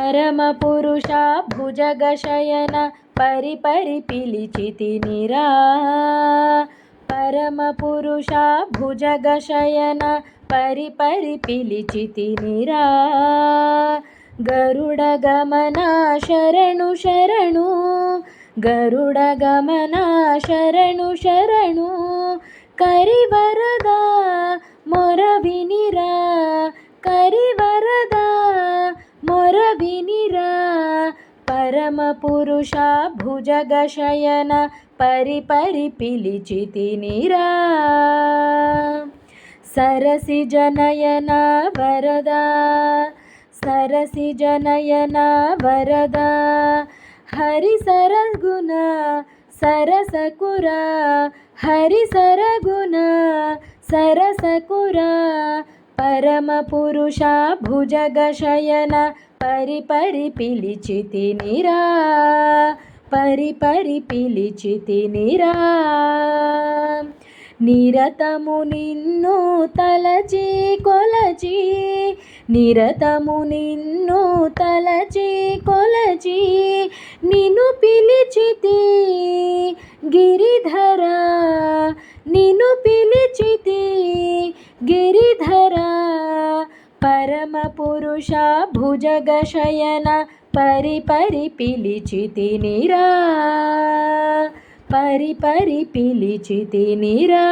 పరమపురుష భుజగశయన పరిపరి పిలిచితినిరా. పరమపురుష భుజగశయన పరిపరి పిలిచితినిరా. గరుడ గమన శరణు శరణు, గరుడ గమన శరణు శరణు, కరివరద మొర వినిరా, కరివరద మొర వినిరా. పరమపురుష భుజగశయన పరిపరి పిలిచితినిరా. సరసిజనయన వరద, సరసిజనయన వరద, హరి సరగుణ సరసకురా, హరి సరగుణ సరసకురా. పరమపురుష భుజగశయన పరిపరి పిలిచితినిరా, పరిపరి పిలిచితినిరా. నిరతము నిన్ను తలచి కొలచి, నిరతము నిన్ను తలచి కొలచి, నిన్ను పిలిచితి గిరిధర, నిన్ను పిలిచితి గిరిధర. పరమపురుష భుజగశయన పరిపరి పిలిచితినిరా, పరిపరి పిలిచితినిరా.